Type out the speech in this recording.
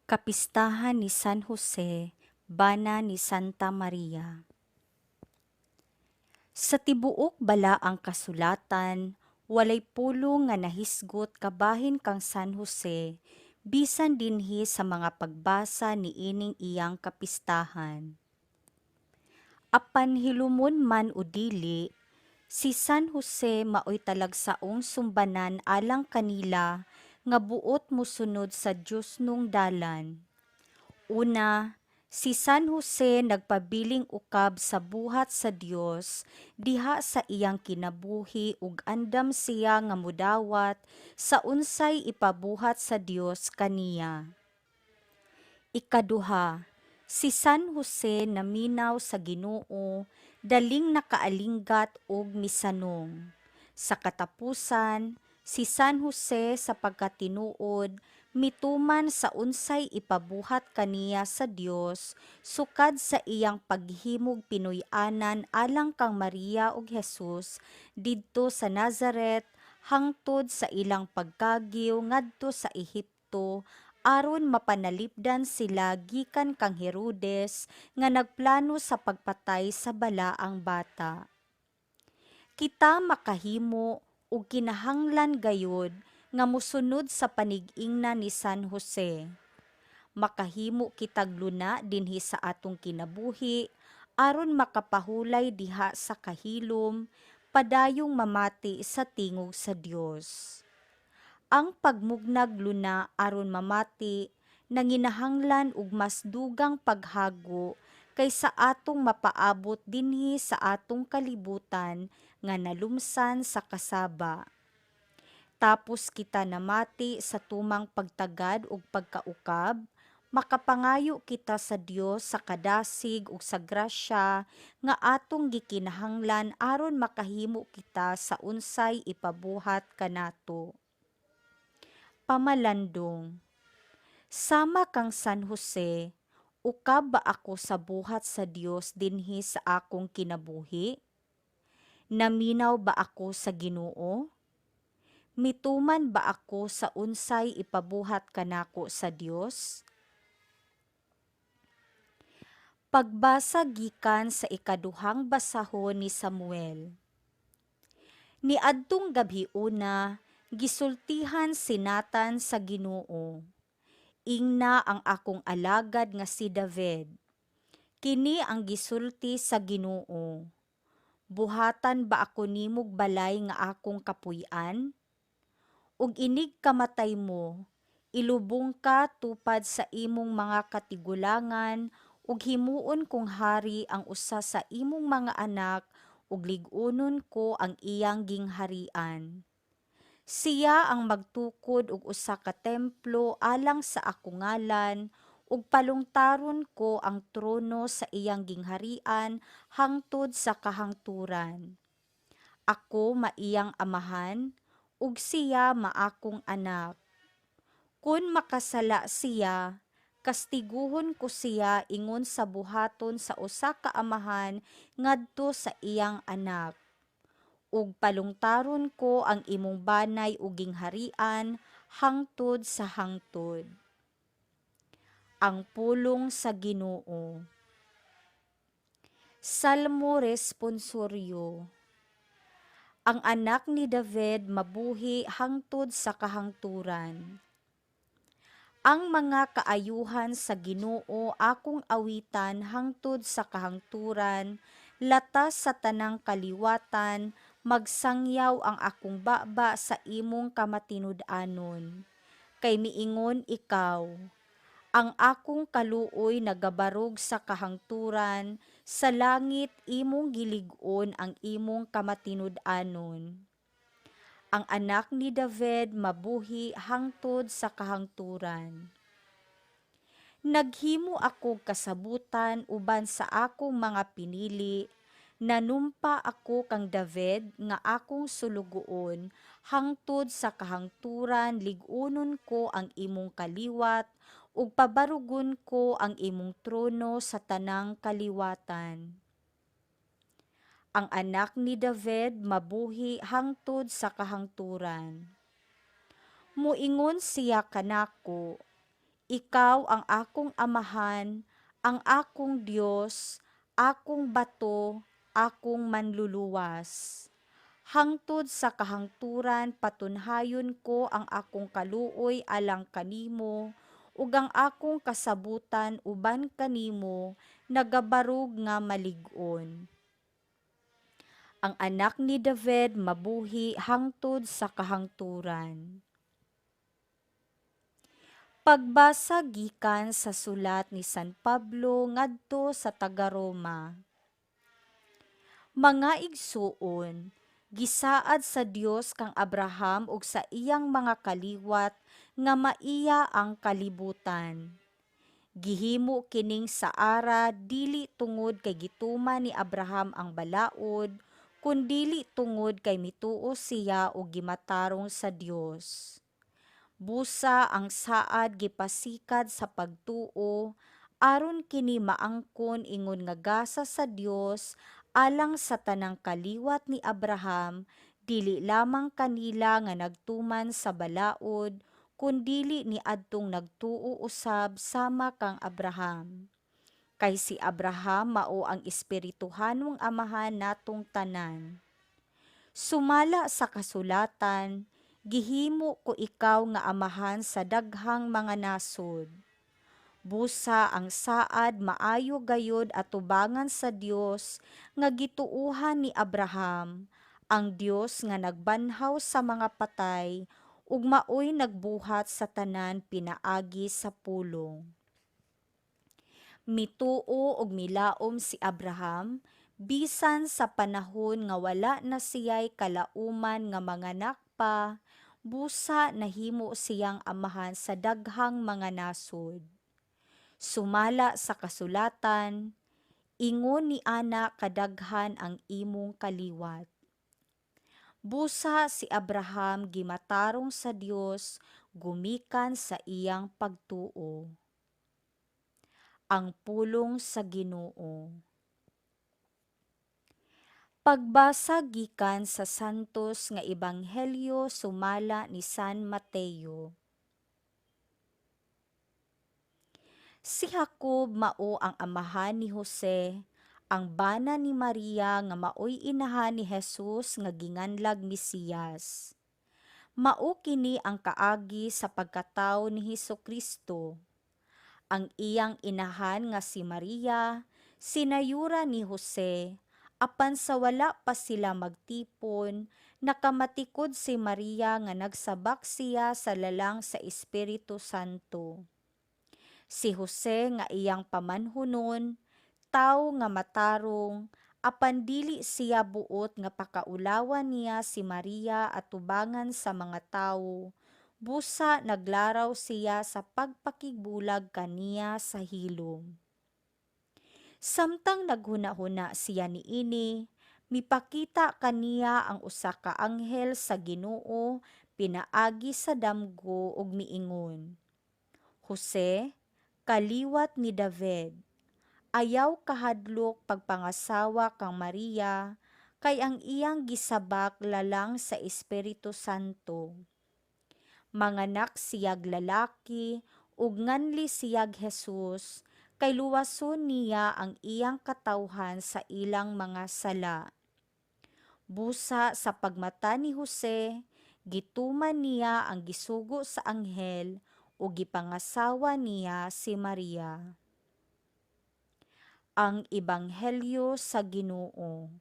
Kapistahan ni San Jose, bana ni Santa Maria. Sa tibuok bala ang kasulatan, walay pulong nga nahisgot kabahin kang San Jose, bisan dinhi sa mga pagbasa ni ining iyang kapistahan. Apan hilumon man o dili, si San Jose maoy talagsaong sumbanan alang kanila nga buot mosunod sa Dios nung dalan. Una, si San Jose nagpabiling ukab sa buhat sa Dios diha sa iyang kinabuhi ug andam siya nga mudawat sa unsay ipabuhat sa Dios kaniya. Ikaduha, si San Jose naminaw sa Ginoo, daling nakaalinggat og misanong. Sa katapusan, si San Jose sa pagkatinuod mituman sa unsay ipabuhat kaniya sa Dios sukad sa iyang paghimog Pinoy-anan alang kang Maria ug Jesus didto sa Nazareth hangtod sa ilang pagkagiw ngadto sa Ehipto aron mapanalipdan sila gikan kang Herodes nga nagplano sa pagpatay sa balaang bata. Kita makahimo ug kinahanglan gayud nga mosunod sa panig-ingna ni San Jose. Makahimo kitag luna dinhi sa atong kinabuhi aron makapahulay diha sa kahilom, padayong mamati sa tingog sa Dios. Ang pagmugnag luna aron mamati nanginahanglan og mas dugang paghago kaysa atong mapaabot dinhi sa atong kalibutan nga nalumsan sa kasaba. Tapos kita namati sa tumang pagtagad ug pagkaukab, makapangayo kita sa Dios sa kadasig ug sa grasya nga atong gikinahanglan aron makahimo kita sa unsay ipabuhat kanato. Pamalandong. Sama kang San Jose, ukab ba ako sa buhat sa Dios dinhi sa akong kinabuhi? Naminaw ba ako sa Ginoo? Mituman ba ako sa unsay ipabuhat kanako sa Dios? Pagbasa gikan sa ikaduhang basahon ni Samuel. Niadtong gabhiuna, gisultihan si Nathan sa Ginoo. Ingna ang akong alagad nga si David. Kini ang gisulti sa Ginoo. Buhatan ba ako nimog balay nga akong kapuy-an? Ug inig kamatay mo, ilubong ka tupad sa imong mga katigulangan ug himuon kong hari ang usa sa imong mga anak ug lig-unon ko ang iyang gingharian. Siya ang magtukod og usa ka templo alang sa ako ngalan ug palungtaron ko ang trono sa iyang gingharian hangtod sa kahangturan. Ako maiyang amahan ug siya maakong anak. Kun makasala siya, kastiguhon ko siya ingon sa buhaton sa usa ka amahan ngadto sa iyang anak. Ug palungtaron ko ang imong banay ug gingharian hangtod sa hangtod. Ang pulong sa Ginoo. Salmo responsoryo. Ang anak ni David mabuhi hangtod sa kahangturan. Ang mga kaayuhan sa Ginoo akong awitan hangtod sa kahangturan, latas sa tanang kaliwatan, magsangyaw ang akong baba sa imong kamatinud-anon. Kay miingon ikaw, ang akong kaluoy nagabarog sa kahangturan, sa langit imong gilig-on ang imong kamatinud-anon. Ang anak ni David mabuhi hangtod sa kahangturan. Naghimo ako kasabutan uban sa akong mga pinili, nanumpa ako kang David nga akong sulugoon, hangtod sa kahangturan lig-unon ko ang imong kaliwat, ug pabarugon ko ang imong trono sa tanang kaliwatan. Ang anak ni David mabuhi hangtod sa kahangturan. Muingon siya kanako, Ikaw ang akong amahan, ang akong Diyos, akong bato, akong manluluwas. Hangtod sa kahangturan patunhayon ko ang akong kaluoy alang kanimo, ug ang akong kasabutan uban kanimo nagabarug nga malig-on. Ang anak ni David mabuhi hangtod sa kahangturan. Pagbasa gikan sa sulat ni San Pablo ngadto sa taga-Roma. Mga igsuon, gisaad sa Dios kang Abraham ug sa iyang mga kaliwat nga maiya ang kalibutan. Gihimo kining sa ara dili tungod kay gituman ni Abraham ang balaod, kundili tungod kay mituo siya og gimatarong sa Dios. Busa ang saad gipasikad sa pagtuo, aron kini maangkon ingon nga gasa sa Dios alang sa tanang kaliwat ni Abraham, dili lamang kanila nga nagtuman sa balaod, kundili ni adtong nagtuo usab sama kang Abraham. Kay si Abraham mao ang espirituhanong amahan natong tanan. Sumala sa kasulatan, gihimo ko ikaw nga amahan sa daghang mga nasod. Busa ang saad maayo gayod atubangan sa Dios nga gituuhan ni Abraham, ang Dios nga nagbanhaw sa mga patay ug maoy nagbuhat sa tanan pinaagi sa pulong. Mituo og milaom si Abraham bisan sa panahon nga wala na siya'y kalauman nga manganak pa, busa nahimo siyang amahan sa daghang mga nasod. Sumala sa kasulatan, ingon ni ana kadaghan ang imong kaliwat. Busa si Abraham gimatarong sa Dios gumikan sa iyang pagtuo. Ang pulong sa Ginoo. Pagbasa gikan sa Santos nga Ebanghelyo sumala ni San Mateo. Si Jacob mao ang amahan ni Jose, ang bana ni Maria nga maoy inahan ni Jesus nga ginganlag Mesiyas. Mao kini ang kaagi sa pagkatawo ni Hesukristo. Ang iyang inahan nga si Maria, sinayura ni Jose, apan sa wala pa sila magtipon, nakamatikod si Maria nga nagsabak siya sa lalang sa Espiritu Santo. Si Jose nga iyang pamanhunon, tawo nga matarong, apan dili siya buot nga pakaulawan niya si Maria at tubangan sa mga tawo, busa naglaraw siya sa pagpakigbulag kaniya sa hilom. Samtang naghuna-huna siya niini, mipakita kaniya ang usa ka anghel sa Ginoo pinaagi sa damgo ug miingon, Jose, kaliwat ni David, ayaw kahadlok pagpangasawa kang Maria, kay ang iyang gisabak lalang sa Espiritu Santo. Manganak siyag lalaki, ug nganli siyag Jesus, kay luwason niya ang iyang katawhan sa ilang mga sala. Busa sa pagmata ni Jose, gituman niya ang gisugo sa anghel, ug gipangasawa niya si Maria. Ang Ebanghelyo sa Ginoo.